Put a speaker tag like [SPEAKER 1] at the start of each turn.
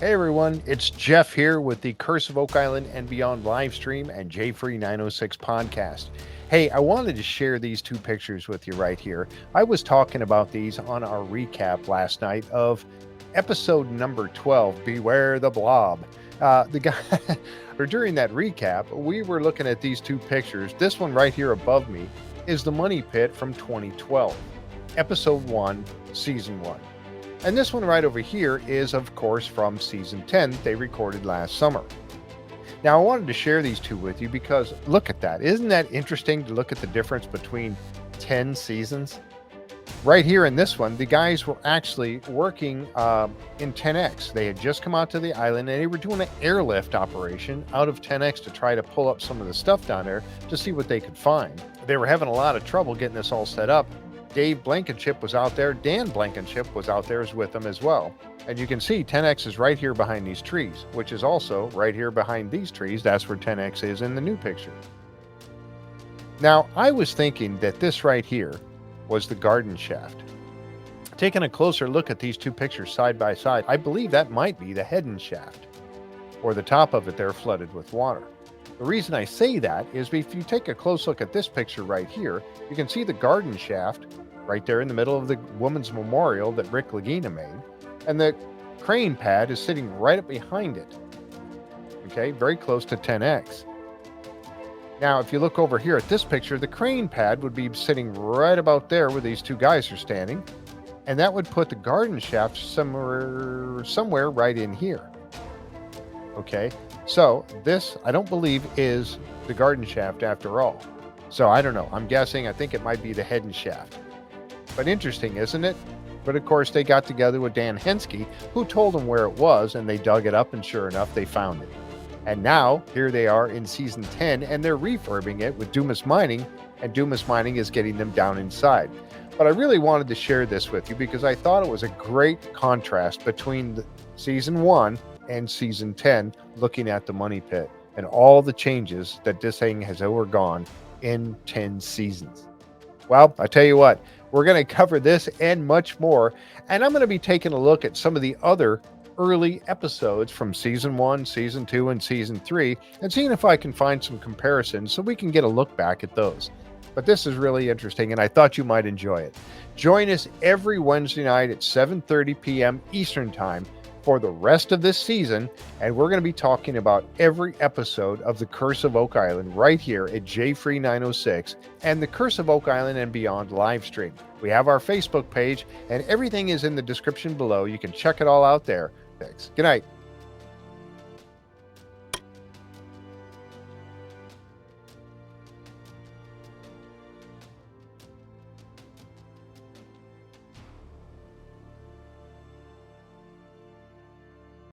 [SPEAKER 1] Hey everyone, it's Jeff here with the Curse of Oak Island and Beyond live stream and JFree 906 podcast. Hey, I wanted to share these two pictures with you right here. I was talking about these on our recap last night of episode number 12, Beware the Blob. The guy, or during that recap, we were looking at these two pictures. This one right here above me is the Money Pit from 2012, episode 1, season 1. And this one right over here is, of course, from season 10 they recorded last summer. Now, I wanted to share these two with you because look at that. Isn't that interesting to look at the difference between 10 seasons? Right here in this one, the guys were actually working in 10X. They had just come out to the island and they were doing an airlift operation out of 10X to try to pull up some of the stuff down there to see what they could find. They were having a lot of trouble getting this all set up. Dave Blankenship was out there. Dan Blankenship was out there with them as well. And you can see 10X is right here behind these trees, which is also right here behind these trees. That's where 10X is in the new picture. Now, I was thinking that this right here was the garden shaft. Taking a closer look at these two pictures side by side, I believe that might be the head shaft, or the top of it there flooded with water. The reason I say that is if you take a close look at this picture right here, you can see the garden shaft right there in the middle of the woman's memorial that Rick Lagina made. And the crane pad is sitting right up behind it. Okay, very close to 10X. Now, if you look over here at this picture, the crane pad would be sitting right about there where these two guys are standing. And that would put the garden shaft somewhere right in here. Okay, so this, I don't believe, is the garden shaft after all. So I don't know. I'm guessing. I think it might be the head and shaft. But interesting, isn't it? But of course, they got together with Dan Henske, who told them where it was, and they dug it up, and sure enough, they found it. And now, here they are in season 10, and they're refurbing it with Dumas Mining, and Dumas Mining is getting them down inside. But I really wanted to share this with you because I thought it was a great contrast between season 1 and season 10, looking at the Money Pit and all the changes that this thing has undergone in 10 seasons. Well, I tell you what, we're going to cover this and much more, and I'm going to be taking a look at some of the other early episodes from season 1, season 2, and season 3, and seeing if I can find some comparisons so we can get a look back at those. But this is really interesting, and I thought you might enjoy it. Join us every Wednesday night at 7:30 p.m. Eastern Time for the rest of this season, and we're going to be talking about every episode of The Curse of Oak Island right here at JFree 906 and The Curse of Oak Island and Beyond live stream. We have our Facebook page, and everything is in the description below. You can check it all out there. Thanks. Good night.